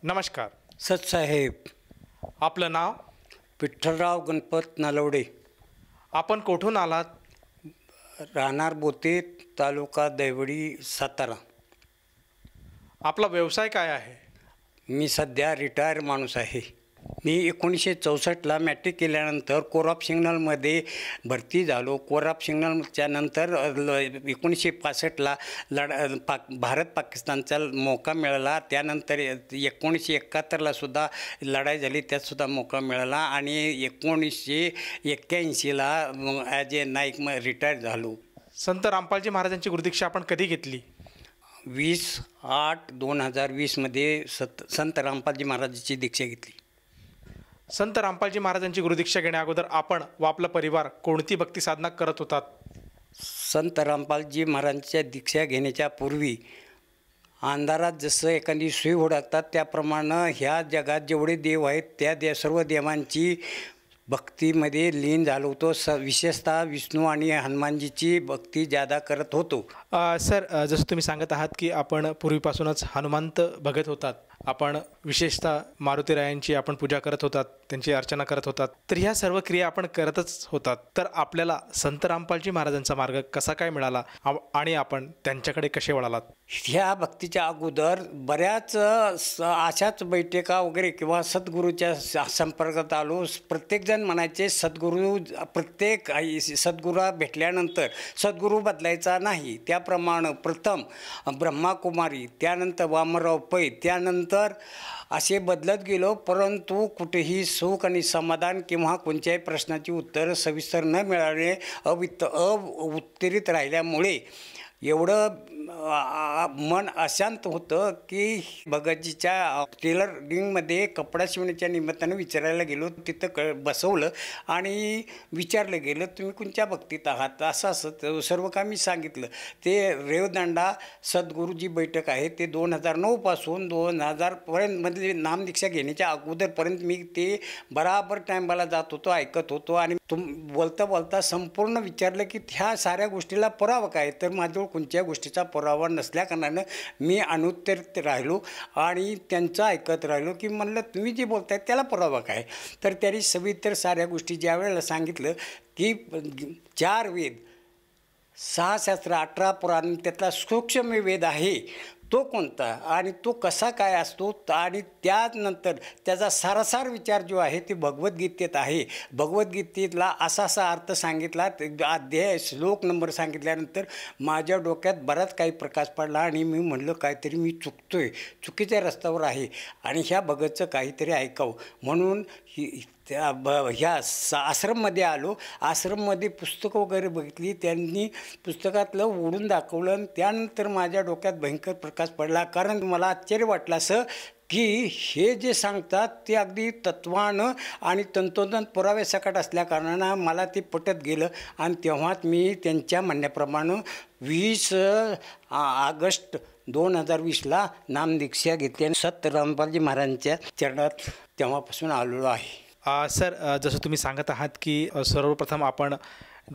नमस्कार. सतसाहेब आपलं नाव? विठ्ठलराव गणपत नलवडे, आपण कुठून आलात? राहणार बोते, तालुका दैवडी, सातारा. आपला व्यवसाय काय आहे? मी सध्या रिटायर माणूस आहे. मी 1964ला मॅट्रिक केल्यानंतर कोरॉप सिग्नलमध्ये भरती झालो. कोरॉप सिग्नलच्या नंतर 1965ला भारत पाकिस्तानचा मोका मिळाला. त्यानंतर 1971ला सुद्धा लढाई झाली, त्यातसुद्धा मोका मिळाला आणि 1981ला ॲज ए नाईक रिटायर झालो. संत रामपालजी महाराजांची गुरुदीक्षा आपण कधी घेतली? 20/8/2020मध्ये संत रामपालजी महाराजांची दीक्षा घेतली. संत रामपालजी महाराजांची गुरुदीक्षा घेण्या अगोदर आपण व आपला परिवार कोणती भक्ती साधना करत होतात? संत रामपालजी महाराजांच्या दीक्षा घेण्याच्या पूर्वी अंधारात जसं एखादी सुई हुडकतात त्याप्रमाणे ह्या जगात जेवढे देव आहेत त्या सर्व देवांची भक्तीमध्ये लीन झालो होतो. विशेषतः विष्णू आणि हनुमानजीची भक्ती जादा करत होतो. सर, जसं तुम्ही सांगत आहात की आपण पूर्वीपासूनच हनुमंत भगत होतात, आपण विशेषतः मारुतीरायांची आपण पूजा करत होतात, त्यांची अर्चना करत होतात, तर ह्या सर्व क्रिया आपण करतच होतात. तर आपल्याला संत रामपालजी महाराजांचा मार्ग कसा काय मिळाला आणि आपण त्यांच्याकडे कसे वळालात? ह्या भक्तीच्या अगोदर बऱ्याच अशाच बैठका वगैरे किंवा सद्गुरूच्या संपर्कात आलो. प्रत्येकजण म्हणायचे सद्गुरू, प्रत्येक सद्गुरू भेटल्यानंतर सद्गुरू बदलायचा नाही. त्याप्रमाणे प्रथम ब्रह्माकुमारी, त्यानंतर वामनराव पै, त्यानंतर असे बदलत गेलो. परंतु कुठेही सुख आणि समाधान किंवा कोणत्याही प्रश्नाची उत्तरं सविस्तर न मिळाले, उत्तरित राहिल्यामुळे एवढं मन अशांत होतं की भगतजीच्या टेलरिंगमध्ये कपडा शिवण्याच्या निमित्तानं विचारायला गेलो. तिथं बसवलं आणि विचारलं गेलं, तुम्ही कोणत्या भक्तीत आहात? असं सर्व काही मी सांगितलं. ते रेवदंडा सद्गुरूजी बैठक आहे, ते 2009पासून 2000पर्यंतमध्ये नामदीक्षा घेण्याच्या अगोदरपर्यंत मी ते बराबर टायमाला जात होतो, ऐकत होतो. आणि बोलता बोलता संपूर्ण विचारलं की ह्या साऱ्या गोष्टीला पुरावा काय? तर माझ्याजवळ कोणत्या गोष्टीचा पुरावा नसल्याकारणानं मी अनुत्तरित राहिलो आणि त्यांचं ऐकत राहिलो की म्हणलं तुम्ही जे बोलताय त्याला पुरावा काय? तर त्यांनी सविस्तर साऱ्या गोष्टी ज्या वेळेला सांगितलं की 4 वेद, 6 शास्त्र, 18 पुराण, त्यातला सूक्ष्म वेद आहे तो कोणता आणि तो कसा काय असतो, आणि त्यानंतर त्याचा सारासार विचार जो आहे ते भगवद्गीतेत आहे. भगवद्गीतेतला असा अर्थ सांगितला, अध्याय श्लोक नंबर सांगितल्यानंतर माझ्या डोक्यात बराच काही प्रकाश पडला आणि मी म्हणलं काहीतरी मी चुकतोय, चुकीच्या रस्त्यावर आहे आणि ह्या भगतचं काहीतरी ऐकावं म्हणून ह्या आश्रममध्ये आलो. आश्रममध्ये पुस्तकं वगैरे बघितली, त्यांनी पुस्तकातलं ओढून दाखवलं आणि त्यानंतर माझ्या डोक्यात भयंकर प्रकाश पडला. कारण मला आश्चर्य वाटलं असं की हे जे सांगतात ते अगदी तत्वानं आणि तंतोतंत पुराव्यासकट असल्याकारणानं मला ते पटत गेलं आणि तेव्हाच मी त्यांच्या म्हणण्याप्रमाणे 20 ऑगस्ट 2020ला नामदीक्षा घेतली आणि संत रामपालजी महाराजांच्या चरणात तेव्हापासून आलेलो आहे. सर, जसं तुम्ही सांगत आहात की सर्वप्रथम आपण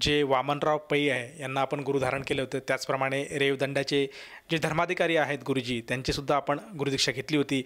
जे वामनराव पै आहे यांना आपण गुरुधारण केलं होतं, त्याचप्रमाणे रेवदंडाचे जे धर्माधिकारी आहेत गुरुजी, त्यांचीसुद्धा आपण गुरुदीक्षा घेतली होती.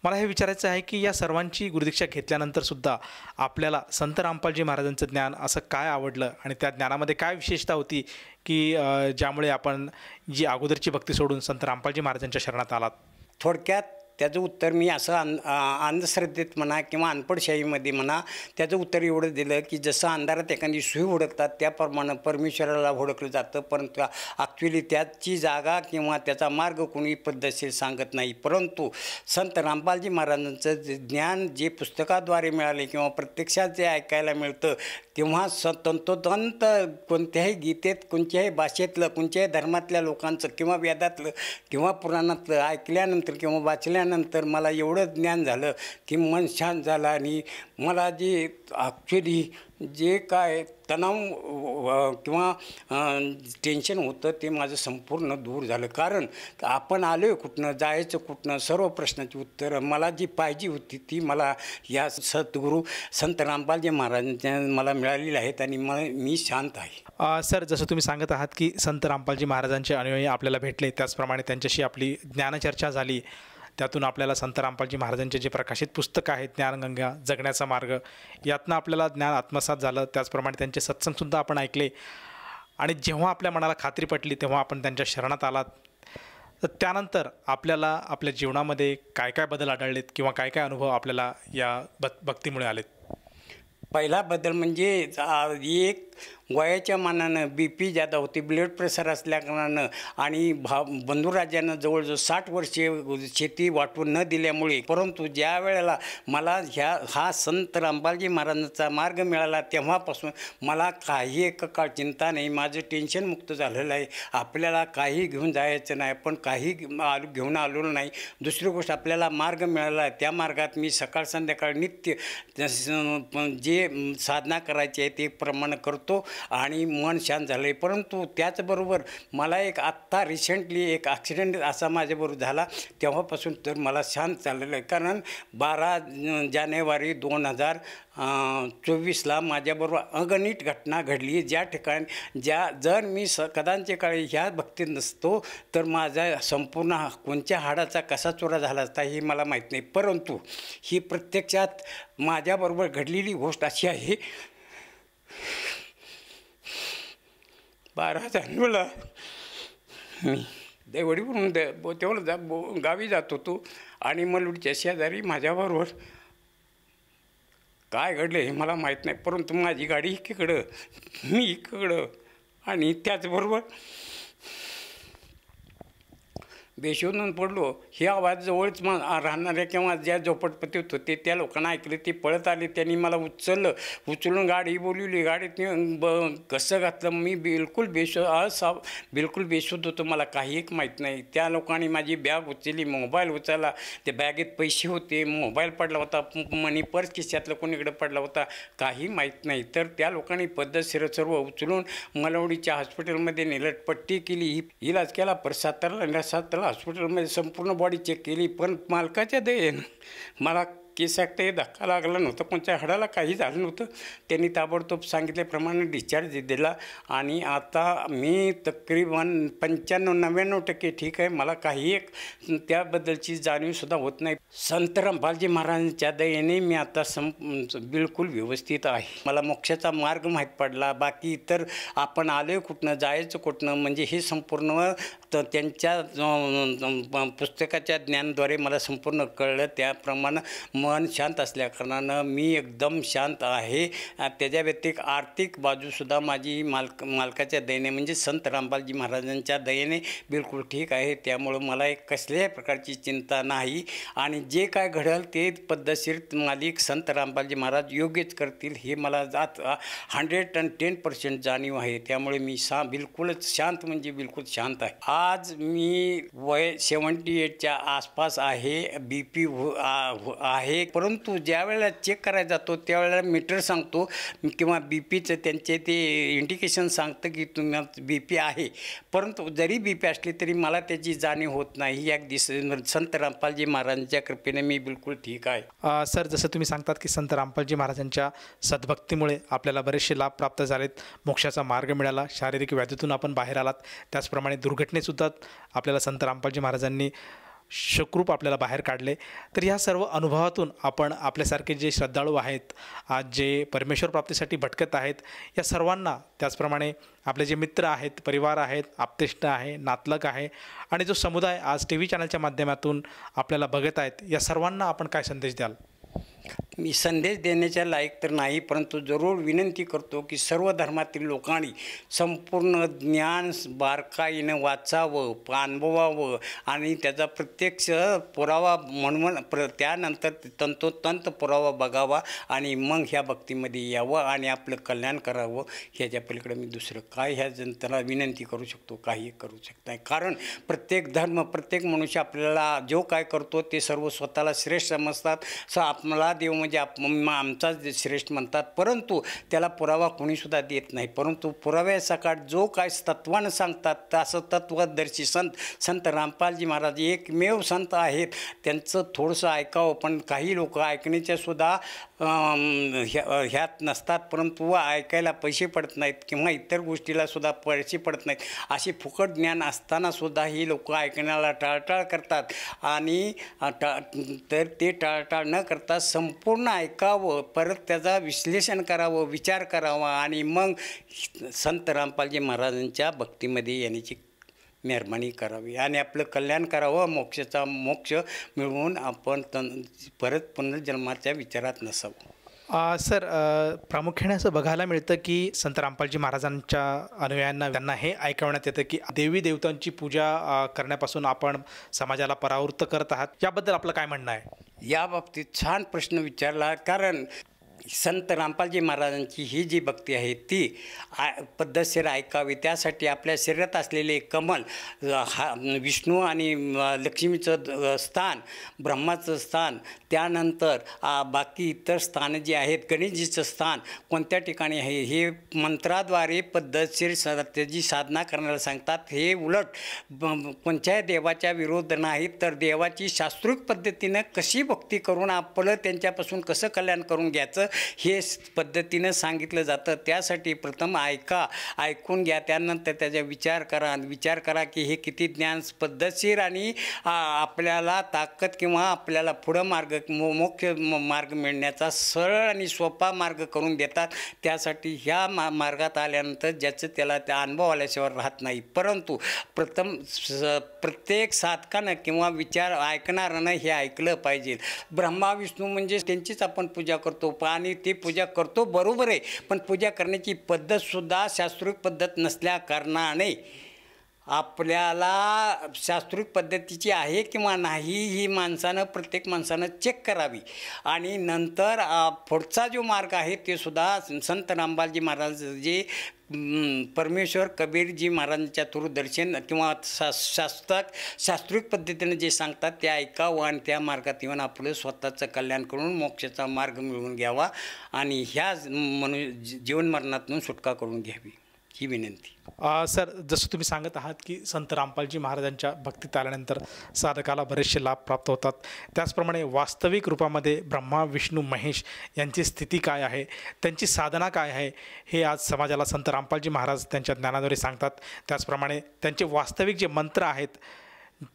मला हे विचारायचं आहे की या सर्वांची गुरुदीक्षा घेतल्यानंतरसुद्धा आपल्याला संत रामपालजी महाराजांचं ज्ञान असं काय आवडलं आणि त्या ज्ञानामध्ये काय विशेषता होती की ज्यामुळे आपण जी अगोदरची भक्ती सोडून संत रामपालजी महाराजांच्या शरणात आलात? थोडक्यात त्याचं उत्तर मी असं अंधश्रद्धेत म्हणा किंवा अनपडशाहीमध्ये म्हणा त्याचं उत्तर एवढं दिलं की जसं अंधारात एखादी सुई हुडकतात त्याप्रमाणे परमेश्वराला हुडकलं जातं, परंतु ॲक्च्युली त्याची जागा किंवा त्याचा मार्ग कोणी पद्धतशीर सांगत नाही. परंतु संत रामपालजी महाराजांचं ज्ञान जे पुस्तकाद्वारे मिळाले किंवा प्रत्यक्षात जे ऐकायला मिळतं तेव्हा तंतोतंत कोणत्याही गीतेत, कोणत्याही भाषेतलं, कोणत्याही धर्मातल्या लोकांचं किंवा वेदातलं किंवा पुराणातलं ऐकल्यानंतर किंवा वाचल्यानंतर मला एवढं ज्ञान झालं की मन शांत झालं आणि मला जे ॲक्च्युली जे काय तणाव किंवा टेन्शन होतं ते माझं संपूर्ण दूर झालं. कारण आपण आलो आहे कुठनं, जायचं कुठनं, सर्व प्रश्नाची उत्तरं मला जी पाहिजे होती ती मला या सद्गुरू संत रामपालजी महाराजांच्या मला मिळालेली आहेत आणि मी शांत आहे. सर, जसं तुम्ही सांगत आहात की संत रामपालजी महाराजांचे अनुयायी आपल्याला भेटले, त्याचप्रमाणे त्यांच्याशी आपली ज्ञानचर्चा झाली, त्यातून आपल्याला संत रामपालजी महाराजांचे जे प्रकाशित पुस्तक आहे ज्ञानगंगा जगण्याचा मार्ग, यातनं आपल्याला ज्ञान आत्मसात झालं. त्याचप्रमाणे त्यांचे सत्संगसुद्धा आपण ऐकले आणि जेव्हा आपल्या मनाला खात्री पटली तेव्हा आपण त्यांच्या शरणात आलात. तर त्यानंतर आपल्याला आपल्या जीवनामध्ये काय काय बदल आढळलेत किंवा काय काय अनुभव आपल्याला या भक्तीमुळे आलेत? पहिला बदल म्हणजे एक वयाच्या मानानं BP जादा होती, ब्लड प्रेशर असल्याकारणानं आणि बंधुराजानं जवळजवळ 60 वर्षे शेती वाटून न दिल्यामुळे, परंतु ज्या वेळेला मला हा संत रामपालजी महाराजांचा मार्ग मिळाला तेव्हापासून मला काही एक काळ चिंता नाही, माझं टेन्शन मुक्त झालेलं आहे. आपल्याला काही घेऊन जायचं नाही, पण काही घेऊन आलेलो नाही. दुसरी गोष्ट, आपल्याला मार्ग मिळाला, त्या मार्गात मी सकाळ संध्याकाळ नित्य जे साधना करायची आहे ते प्रमाण करतो आणि मन शांत झालं आहे. परंतु त्याचबरोबर मला आत्ता रिसेंटली एक ॲक्सिडेंट असा माझ्याबरोबर झाला, तेव्हापासून तर मला शांत झालेलं आहे. कारण 12 जानेवारी 2024ला माझ्याबरोबर अगणित घटना घडली, ज्या ठिकाणी जर मी कदाचित काळी ह्या भक्तीत नसतो तर माझा संपूर्ण कोणत्या हाडाचा कसा चोरा झाला असता हे मला माहीत नाही. परंतु ही प्रत्यक्षात माझ्याबरोबर घडलेली गोष्ट अशी आहे. 12 जानेवारीला मी देवडीवरून तेवढं गावी जात होतो आणि मलुडच्या शेजारी माझ्याबरोबर काय घडलं हे मला माहीत नाही, परंतु माझी गाडी इकडं, मी इकडं, आणि त्याचबरोबर बेशोधून पडलो. हे आवाज जवळच राहणाऱ्या किंवा ज्या झोपडपट्टीत होते त्या लोकांना ऐकले, ते पळत आले. त्यांनी मला उचलून गाडी बोलवली. गाडीत कसं घातलं, मी बिलकुल बेशोध होतो, मला काही एक माहीत नाही. त्या लोकांनी माझी बॅग उचलली, मोबाईल उचलला, त्या बॅगेत पैसे होते, मोबाईल पडला होता, मनी पर्स खिशातलं कोणीकडे पडला होता, काही माहीत नाही. तर त्या लोकांनी पद्धतशीर सर्व उचलून मलवडीच्या हॉस्पिटलमध्ये नेलं, पट्टी केली, इलाज केला. पर सातारा हॉस्पिटलमध्ये संपूर्ण बॉडी चेक केली, पण मालकाच्या दयेनं मला केसाकडे धक्का लागला नव्हता, कोणत्या हाडाला काही झालं नव्हतं. त्यांनी ताबडतोब सांगितल्याप्रमाणे डिस्चार्ज दिला आणि आता मी तकरीबन 95-99% ठीक आहे. मला काही एक त्याबद्दलची जाणीवसुद्धा होत नाही. संत रामपालजी महाराजांच्या दयेने मी आता बिलकुल व्यवस्थित आहे. मला मोक्षाचा मार्ग माहीत पडला. बाकी इतर आपण आलो कुठनं, जायचं कुठनं, म्हणजे हे संपूर्ण त्यांच्या पुस्तकाच्या ज्ञानाद्वारे मला संपूर्ण कळलं. त्याप्रमाणे मन शांत असल्याकारणानं मी एकदम शांत आहे. त्याच्या व्यतिरिक्त आर्थिक बाजूसुद्धा माझी मालकाच्या दयेने म्हणजे संत रामपालजी महाराजांच्या दयेने बिलकुल ठीक आहे. त्यामुळं मला एक कसल्याही प्रकारची चिंता नाही आणि जे काय घडेल ते पद्धतशीर मालिक संत रामपालजी महाराज योग्यच करतील हे मला 110% जाणीव आहे. त्यामुळे मी बिलकुलच शांत म्हणजे बिलकुल शांत आहे. आज मी वय 78च्या आसपास आहे. BP आहे, परंतु ज्या वेळेला चेक करायला जातो त्यावेळेला मीटर सांगतो किंवा BPचं त्यांचे ते इंडिकेशन सांगतं की तुम्हाला BP आहे, परंतु जरी BP असली तरी मला त्याची जाणीव होत नाही. एक संत रामपालजी महाराजांच्या कृपेने मी बिलकुल ठीक आहे. सर, जसं तुम्ही सांगतात की संत रामपालजी महाराजांच्या सद्भक्तीमुळे आपल्याला बरेचसे लाभ प्राप्त झालेत, मोक्षाचा मार्ग मिळाला, शारीरिक व्याधीतून आपण बाहेर आलात, त्याचप्रमाणे दुर्घटनेसुद्धा आपल्याला संत रामपालजी महाराजांनी सुखरूप आपल्याला बाहेर काढले. तर ह्या सर्व अनुभवातून आपण आपल्यासारखे जे श्रद्धाळू आहेत, आज जे परमेश्वर प्राप्तीसाठी भटकत आहेत, या सर्वांना, त्याचप्रमाणे आपले जे मित्र आहेत, परिवार आहेत, आप्तेष्ट आहे, नातलग आहे आणि जो समुदाय आज TV चॅनलच्या माध्यमातून आपल्याला बघत आहेत, या सर्वांना आपण काय संदेश द्याल? मी संदेश देण्याच्या लायक तर नाही, परंतु जरूर विनंती करतो की सर्व धर्मातील लोकांनी संपूर्ण ज्ञान बारकाईनं वाचावं, अनुभवावं आणि त्याचा प्रत्यक्ष पुरावा म्हणून त्यानंतर तंतोतंत पुरावा बघावा आणि मग ह्या भक्तीमध्ये यावं आणि आपलं कल्याण करावं. ह्याच्या पलीकडे मी दुसरं काय ह्या जनतेला विनंती करू शकतो? काही करू शकत नाही. कारण प्रत्येक धर्म, प्रत्येक मनुष्य आपल्याला जो काय करतो ते सर्व स्वतःला श्रेष्ठ समजतात. आपल्याला देव म्हणजे आमचाच श्रेष्ठ म्हणतात, परंतु त्याला पुरावा कोणीसुद्धा देत नाही. परंतु पुराव्यासकट जो काय तत्वानं सांगतात असं तत्वदर्शी संत रामपालजी महाराज एकमेव संत आहेत. त्यांचं थोडंसं ऐकावं, पण काही लोक ऐकण्याच्या सुद्धा ह्यात नसतात, परंतु ऐकायला पैसे पडत नाहीत किंवा इतर गोष्टीला सुद्धा पैसे पडत नाहीत. अशी फुकट ज्ञान असतानासुद्धा ही लोक ऐकण्याला टाळटाळ करतात. आणि तर ते टाळटाळ न करता संपूर्ण ऐकावं, परत त्याचा विश्लेषण करावं, विचार करावा आणि मग संत रामपालजी महाराजांच्या भक्तीमध्ये येण्याची मेहरबानी करावी आणि आपलं कल्याण करावं. मोक्ष मिळवून आपण परत पुनर्जन्माच्या विचारात नसावं. सर, प्रामुख्याने असं बघायला मिळतं की संत रामपालजी महाराजांच्या अनुयायांना त्यांना हे ऐकवण्यात येतं की देवी देवतांची पूजा करण्यापासून आपण समाजाला परावृत्त करत आहात. याबद्दल आपलं काय म्हणणं आहे? या बाबतीत छान प्रश्न विचारला. कारण संत रामपालजी महाराजांची ही जी भक्ती आहे ती पद्धतशीर ऐकावी. त्यासाठी आपल्या शरीरात असलेले कमल, विष्णू आणि लक्ष्मीचं स्थान, ब्रह्माचं स्थान, त्यानंतर बाकी इतर स्थानं जी आहेत, गणेशजीचं स्थान कोणत्या ठिकाणी आहे हे मंत्राद्वारे पद्धतशीर त्याची साधना करण्याला सांगतात. हे उलट कोणत्याही देवाच्या विरोध नाही, तर देवाची शास्त्रोक्त पद्धतीनं कशी भक्ती करून आपलं त्यांच्यापासून कसं कल्याण करून घ्यायचं हे पद्धतीनं सांगितलं जातं. त्यासाठी प्रथम ऐकून घ्या, त्यानंतर त्याचा विचार करा की हे किती ज्ञान पद्धतशीर आणि आपल्याला ताकद किंवा आपल्याला पुढं मोक्ष मार्ग मिळण्याचा सरळ आणि सोपा मार्ग करून देतात. त्यासाठी ह्या मार्गात आल्यानंतर ज्याचं त्याला त्या अनुभव आल्याशिवाय राहत नाही. परंतु प्रत्येक साधकानं किंवा विचार ऐकणाऱ्यानं हे ऐकलं पाहिजे. ब्रह्मा विष्णू म्हणजे त्यांचीच आपण पूजा करतो आणि ती पूजा करतो बरोबर आहे, पण पूजा करण्याची पद्धतसुद्धा शास्त्रोक्त पद्धत नसल्या कारणाने आपल्याला शास्त्रोक्त पद्धतीची आहे किंवा नाही ही प्रत्येक माणसानं चेक करावी. आणि नंतर पुढचा जो मार्ग आहे ते सुद्धा संत रामपालजी महाराज जे परमेश्वर कबीरजी महाराजांच्या थ्रू दर्शन किंवा शास्त्रोक्त पद्धतीनं जे सांगतात ते ऐकावं आणि त्या मार्गात येऊन आपलं स्वतःचं कल्याण करून मोक्षाचा मार्ग मिळवून घ्यावा आणि ह्या जीवनमरणातून सुटका करून घ्यावी ही विनंती. सर, जसं तुम्ही सांगत आहात की संत रामपालजी महाराजांच्या भक्तीत आल्यानंतर साधकाला बरेचसे लाभ प्राप्त होतात, त्याचप्रमाणे वास्तविक रूपामध्ये ब्रह्मा विष्णू महेश यांची स्थिती काय आहे, त्यांची साधना काय आहे, हे आज समाजाला संत रामपालजी महाराज त्यांच्या ज्ञानाद्वारे सांगतात. त्याचप्रमाणे त्यांचे वास्तविक जे मंत्र आहेत,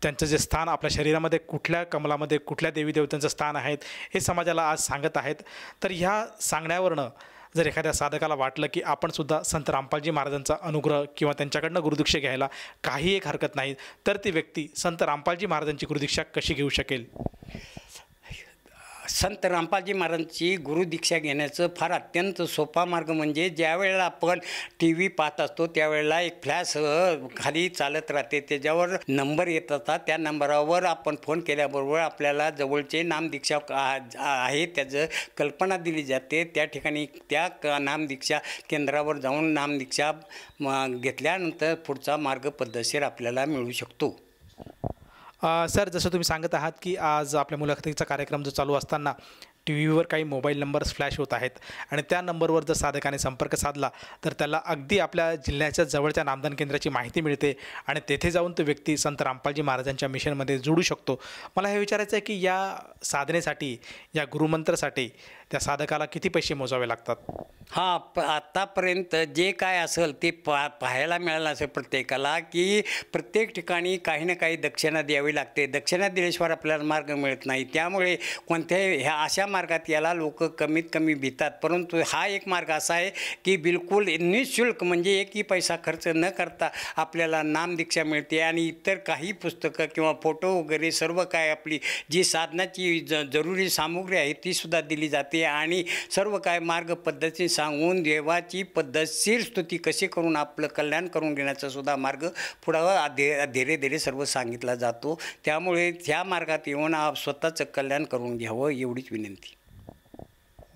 त्यांचं जे स्थान आपल्या शरीरामध्ये कुठल्या कमलामध्ये कुठल्या देवी देवतांचं स्थान आहेत हे समाजाला आज सांगत आहेत. तर ह्या सांगण्यावरनं जर एखाद्या साधकाला वाटलं की आपणसुद्धा संत रामपालजी महाराजांचा अनुग्रह किंवा त्यांच्याकडनं गुरुदीक्षा घ्यायला काही एक हरकत नाही, तर ती व्यक्ती संत रामपालजी महाराजांची गुरुदीक्षा कशी घेऊ शकेल? संत रामपालजी महाराजांची गुरुदीक्षा घेण्याचं फार अत्यंत सोपा मार्ग म्हणजे ज्यावेळेला आपण TV पाहत असतो त्यावेळेला एक फ्लॅश खाली चालत राहते, त्याच्यावर नंबर येत असतात. त्या नंबरावर आपण फोन केल्याबरोबर आपल्याला जवळचे नामदीक्षा आहे त्याचं कल्पना दिली जाते. त्या ठिकाणी त्या नामदीक्षा केंद्रावर जाऊन नामदीक्षा घेतल्यानंतर पुढचा मार्ग पद्धतशीर आपल्याला मिळू शकतो. सर, जसं तुम्ही सांगत आहात की आज आपल्या मुलाखतीचा कार्यक्रम जो चालू असताना TV वर काही मोबाईल नंबर्स फ्लॅश होत आहेत आणि त्या नंबरवर जर साधकाने संपर्क साधला तर त्याला अगदी आपल्या जिल्ह्याच्या जवळच्या नामदान केंद्राची माहिती मिळते आणि तेथे जाऊन तो व्यक्ती संत रामपालजी महाराजांच्या मिशनमध्ये जोडू शकतो. मला हे विचारायचं आहे की या साधनेसाठी, या गुरुमंत्रासाठी त्या साधकाला किती पैसे मोजावे लागतात? आत्तापर्यंत जे काय असेल ते पाहायला मिळालं असेल प्रत्येकाला की प्रत्येक ठिकाणी काही ना काही दक्षिणा द्यावी लागते. दक्षिणा दिल्याशिवाय आपल्याला मार्ग मिळत नाही. त्यामुळे कोणत्याही ह्या अशा मार्गात याला लोक कमीत कमी भितात. परंतु हा एक मार्ग असा आहे की बिलकुल निःशुल्क म्हणजे एकही पैसा खर्च न करता आपल्याला नामदीक्षा मिळते आणि इतर काही पुस्तकं किंवा फोटो वगैरे सर्व काय आपली जी साधनाची जरुरी सामुग्री आहे तीसुद्धा दिली जाते आणि सर्व काय मार्ग पद्धती सांगून देवाची पद्धतशीर स्तुती कशी करून आपलं कल्याण करून घेण्याचा सुद्धा मार्ग पुढं धीरे धीरे सर्व सांगितला जातो. त्यामुळे ह्या मार्गात येऊन स्वतःचं कल्याण करून घ्यावं एवढीच विनंती.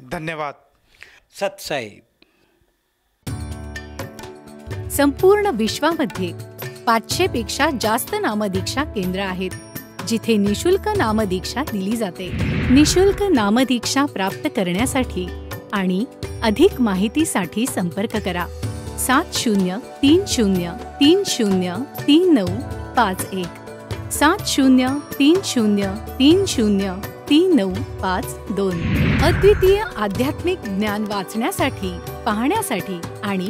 धन्यवाद. सतसाहेब. संपूर्ण विश्वामध्ये 500 पेक्षा जास्त नामदीक्षा केंद्र आहेत. जिथे निशुल्क नामदीक्षा दिली जाते. निशुल्क नामदीक्षा प्राप्त करण्यासाठी आणि अधिक माहितीसाठी संपर्क करा 7030303951 7030303952. अद्वितीय आध्यात्मिक ज्ञान वाचण्यासाठी, पाहण्यासाठी आणि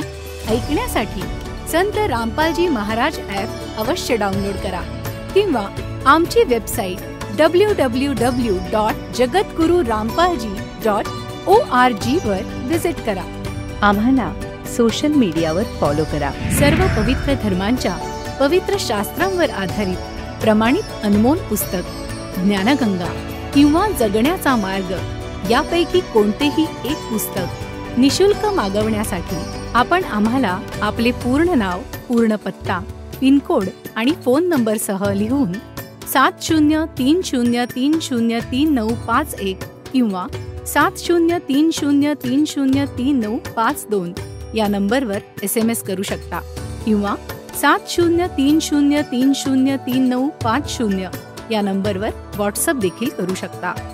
ऐकण्यासाठी संत रामपालजी महाराज ॲप अवश्य डाउनलोड करा किंवा आमची वेबसाईट www.jagatgururampalji.org वर विजिट करा. आम्हाला सोशल मीडियावर फॉलो करा. सर्व पवित्र धर्मांच्या पवित्र शास्त्रांवर आधारित प्रमाणित अनमोल पुस्तक ज्ञानगंगा किंवा जगण्याचा मार्ग यापैकी कोणतेही एक पुस्तक निशुल्क मागवण्यासाठी आपण आम्हाला आपले पूर्ण नाव, पूर्ण पत्ता, पिनकोड आणि फोन नंबरसह लिहून 7030303951 किंवा 7030303952 या नंबरवर SMS करू शकता किंवा 7030303950 या नंबरवर व्हॉट्सअप देखील करू शकता.